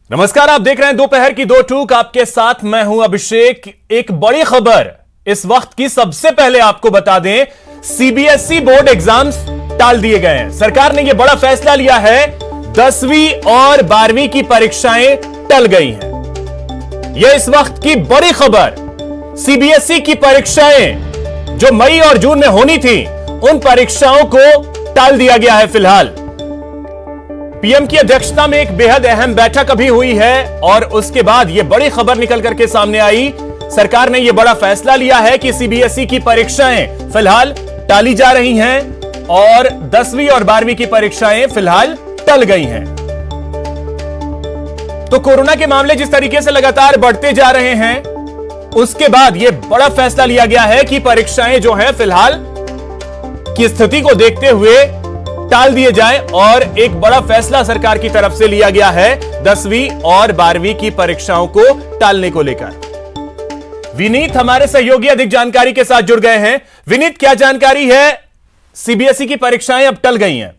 नमस्कार, आप देख रहे हैं दोपहर की दो टूक। आपके साथ मैं हूं अभिषेक। एक बड़ी खबर इस वक्त की सबसे पहले आपको बता दें, सीबीएसई बोर्ड एग्जाम्स टाल दिए गए हैं। सरकार ने यह बड़ा फैसला लिया है, 10वीं और 12वीं की परीक्षाएं टल गई हैं। यह इस वक्त की बड़ी खबर। सीबीएसई की परीक्षाएं जो मई और जून में होनी थी, उन परीक्षाओं को टाल दिया गया है। फिलहाल पीएम की अध्यक्षता में एक बेहद अहम बैठक अभी हुई है और उसके बाद यह बड़ी खबर निकल करके सामने आई। सरकार ने यह बड़ा फैसला लिया है कि सीबीएसई की परीक्षाएं फिलहाल टाली जा रही हैं और 10वीं और 12वीं की परीक्षाएं फिलहाल टल गई हैं। तो कोरोना के मामले जिस तरीके से लगातार बढ़ते जा रहे हैं, उसके बाद यह बड़ा फैसला लिया गया है कि परीक्षाएं जो है फिलहाल की स्थिति को देखते हुए टाल दिए जाएं और एक बड़ा फैसला सरकार की तरफ से लिया गया है 10वीं और 12वीं की परीक्षाओं को टालने को लेकर। विनीत हमारे सहयोगी अधिक जानकारी के साथ जुड़ गए हैं। विनीत, क्या जानकारी है? सीबीएसई की परीक्षाएं अब टल गई हैं।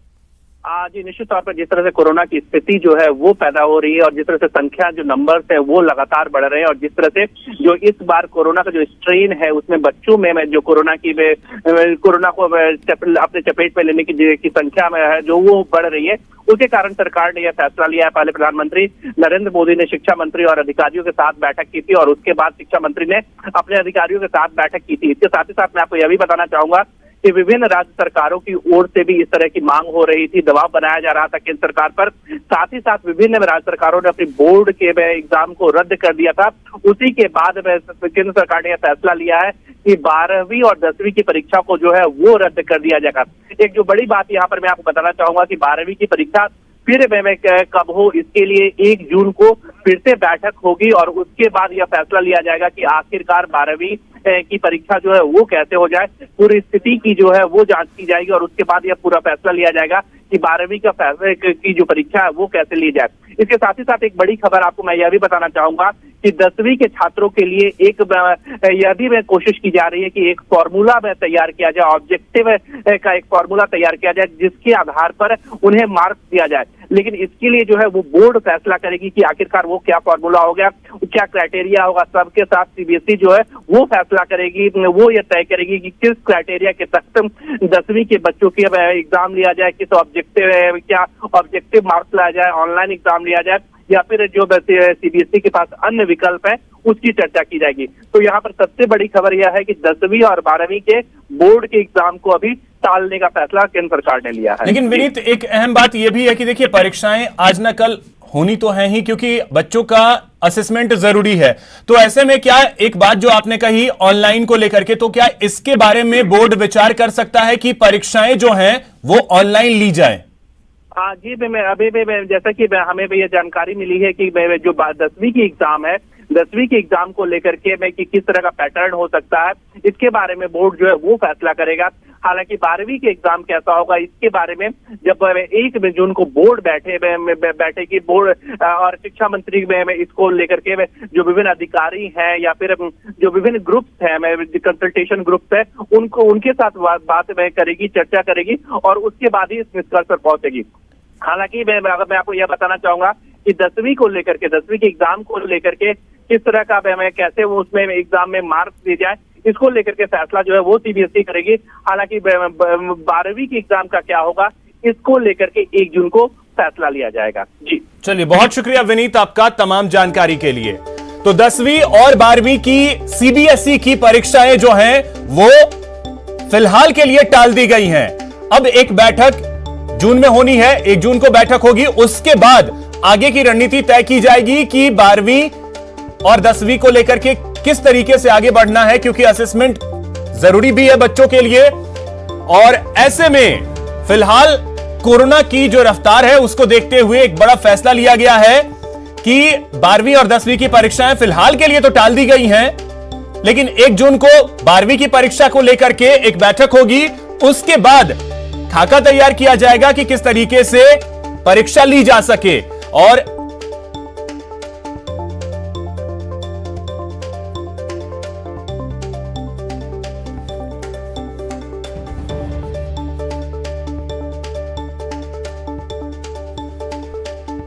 जी, निश्चित तौर पर जिस तरह से कोरोना की स्थिति जो है वो पैदा हो रही है और जिस तरह से संख्या जो नंबर्स है वो लगातार बढ़ रहे हैं और जिस तरह से जो इस बार कोरोना का जो स्ट्रेन है उसमें बच्चों में जो कोरोना को अपने चपेट में लेने की संख्या में है जो वो बढ़ रही है, उसके कारण सरकार ने यह फैसला लिया है। पहले प्रधानमंत्री नरेंद्र मोदी ने शिक्षा मंत्री और अधिकारियों के साथ बैठक की थी और उसके बाद शिक्षा मंत्री ने अपने अधिकारियों के साथ बैठक की थी। इसके साथ ही साथ मैं आपको यह भी बताना चाहूंगा कि विभिन्न राज्य सरकारों की ओर से भी इस तरह की मांग हो रही थी, दबाव बनाया जा रहा था केंद्र सरकार पर। साथ ही साथ विभिन्न राज्य सरकारों ने अपनी बोर्ड के एग्जाम को रद्द कर दिया था। उसी के बाद केंद्र सरकार ने यह फैसला लिया है कि 12वीं और 10वीं की परीक्षा को जो है वो रद्द कर दिया जाएगा। एक जो बड़ी बात यहाँ पर मैं आपको बताना चाहूंगा कि 12वीं की परीक्षा फिर कब हो, इसके लिए 1 जून को फिर से बैठक होगी और उसके बाद यह फैसला लिया जाएगा कि आखिरकार 12वीं की परीक्षा जो है वो कैसे हो जाए। पूरी स्थिति की जो है वो जांच की जाएगी और उसके बाद यह पूरा फैसला लिया जाएगा कि 12वीं का फैसले की जो परीक्षा है वो कैसे ली जाए। इसके साथ ही साथ एक बड़ी खबर आपको मैं यह भी बताना चाहूंगा कि 10वीं के छात्रों के लिए यह भी कोशिश की जा रही है कि एक फॉर्मूला तैयार किया जाए, ऑब्जेक्टिव का एक फॉर्मूला तैयार किया जाए जिसके आधार पर उन्हें मार्क्स दिया जाए। लेकिन इसके लिए जो है वो बोर्ड फैसला करेगी कि आखिरकार वो क्या फॉर्मूला होगा, क्या क्राइटेरिया होगा। सबके साथ सीबीएसई जो है वो फैसला करेगी, वो ये तय करेगी कि किस क्राइटेरिया के तहत 10वीं के बच्चों की एग्जाम लिया जाए, किस क्या ऑब्जेक्टिव मार्क्स लाया जाए, ऑनलाइन एग्जाम लिया जाए या फिर जो सीबीएसई के पास अन्य विकल्प है उसकी चर्चा की जाएगी। तो यहाँ पर सबसे बड़ी खबर यह है कि 10वीं और 12वीं के बोर्ड के एग्जाम को अभी टालने का फैसला केंद्र सरकार ने लिया है। लेकिन विनीत, एक अहम बात यह भी है कि देखिए, परीक्षाएं आज न कल होनी तो है ही, क्योंकि बच्चों का असेसमेंट जरूरी है। तो ऐसे में क्या एक बात जो आपने कही ऑनलाइन को लेकर के, तो क्या इसके बारे में बोर्ड विचार कर सकता है कि परीक्षाएं जो हैं वो ऑनलाइन ली जाए? जी, जैसा कि हमें भी ये जानकारी मिली है कि जो 10वीं की एग्जाम है, 10वीं के एग्जाम को लेकर के कि किस तरह का पैटर्न हो सकता है, इसके बारे में बोर्ड जो है वो फैसला करेगा। हालांकि 12वीं के एग्जाम कैसा होगा इसके बारे में जब 1 जून को बोर्ड बैठेगी बोर्ड और शिक्षा मंत्री में इसको लेकर के जो विभिन्न अधिकारी हैं या फिर जो विभिन्न ग्रुप्स हैं, कंसल्टेशन ग्रुप्स है, उनके साथ बात करेगी, चर्चा करेगी और उसके बाद ही इस निष्कर्ष पर पहुंचेगी। हालांकि मैं आपको यह बताना चाहूंगा कि 10वीं को लेकर के, 10वीं के एग्जाम को लेकर के किस तरह का कैसे वो उसमें एग्जाम में मार्क्स दिए जाए, इसको लेकर के फैसला जो है वो सीबीएसई करेगी। हालांकि 12वीं के एग्जाम का क्या होगा इसको लेकर के 1 जून को फैसला लिया जाएगा। जी चलिए, बहुत शुक्रिया विनीत आपका तमाम जानकारी के लिए। तो 10वीं और 12वीं की सीबीएसई की परीक्षाएं जो हैं वो फिलहाल के लिए टाल दी गई हैं। अब एक बैठक जून में होनी है, 1 जून को बैठक होगी। उसके बाद आगे की रणनीति तय की जाएगी कि 12वीं और 10वीं को लेकर के किस तरीके से आगे बढ़ना है, क्योंकि असेसमेंट जरूरी भी है बच्चों के लिए। और ऐसे में फिलहाल कोरोना की जो रफ्तार है उसको देखते हुए एक बड़ा फैसला लिया गया है कि 12वीं और 10वीं की परीक्षाएं फिलहाल के लिए तो टाल दी गई हैं, लेकिन 1 जून को 12वीं की परीक्षा को लेकर के एक बैठक होगी। उसके बाद खाका तैयार किया जाएगा कि किस तरीके से परीक्षा ली जा सके। और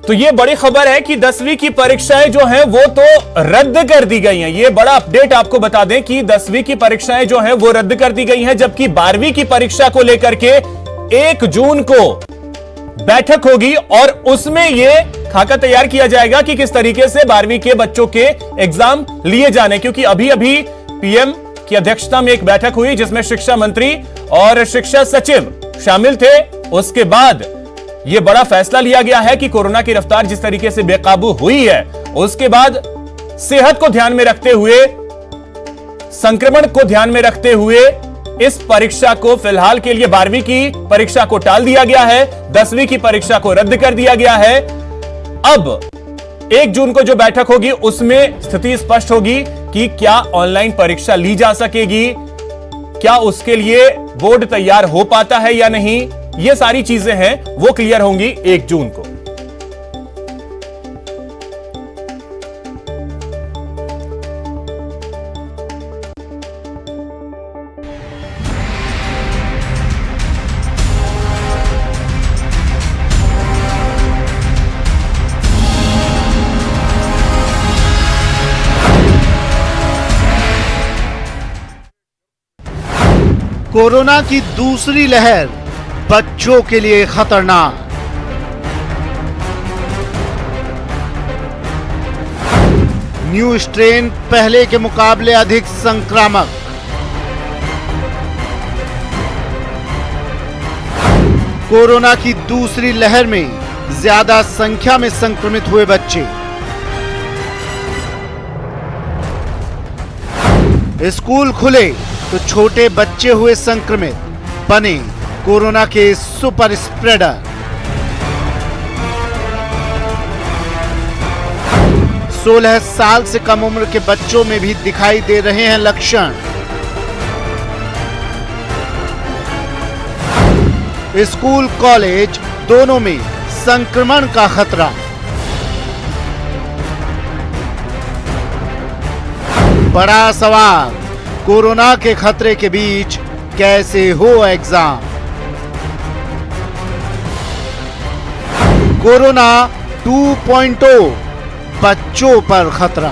तो ये बड़ी खबर है कि 10वीं की परीक्षाएं जो हैं वो तो रद्द कर दी गई हैं। ये बड़ा अपडेट आपको बता दें कि 10वीं की परीक्षाएं जो हैं वो रद्द कर दी गई हैं, जबकि 12वीं की परीक्षा को लेकर के 1 जून को बैठक होगी और उसमें ये खाका तैयार किया जाएगा कि किस तरीके से 12वीं के बच्चों के एग्जाम लिए जाने। क्योंकि अभी अभी पीएम की अध्यक्षता में एक बैठक हुई जिसमें शिक्षा मंत्री और शिक्षा सचिव शामिल थे। उसके बाद यह बड़ा फैसला लिया गया है कि कोरोना की रफ्तार जिस तरीके से बेकाबू हुई है, उसके बाद सेहत को ध्यान में रखते हुए, संक्रमण को ध्यान में रखते हुए इस परीक्षा को फिलहाल के लिए 12वीं की परीक्षा को टाल दिया गया है, 10वीं की परीक्षा को रद्द कर दिया गया है। अब 1 जून को जो बैठक होगी उसमें स्थिति स्पष्ट होगी कि क्या ऑनलाइन परीक्षा ली जा सकेगी, क्या उसके लिए बोर्ड तैयार हो पाता है या नहीं। ये सारी चीजें हैं वो क्लियर होंगी 1 जून को। कोरोना की दूसरी लहर बच्चों के लिए खतरनाक। न्यू स्ट्रेन पहले के मुकाबले अधिक संक्रामक। कोरोना की दूसरी लहर में ज्यादा संख्या में संक्रमित हुए बच्चे। स्कूल खुले तो छोटे बच्चे हुए संक्रमित, बने कोरोना के सुपर स्प्रेडर। 16 साल से कम उम्र के बच्चों में भी दिखाई दे रहे हैं लक्षण। स्कूल कॉलेज दोनों में संक्रमण का खतरा। बड़ा सवाल, कोरोना के खतरे के बीच कैसे हो एग्जाम। कोरोना 2.0 बच्चों पर खतरा।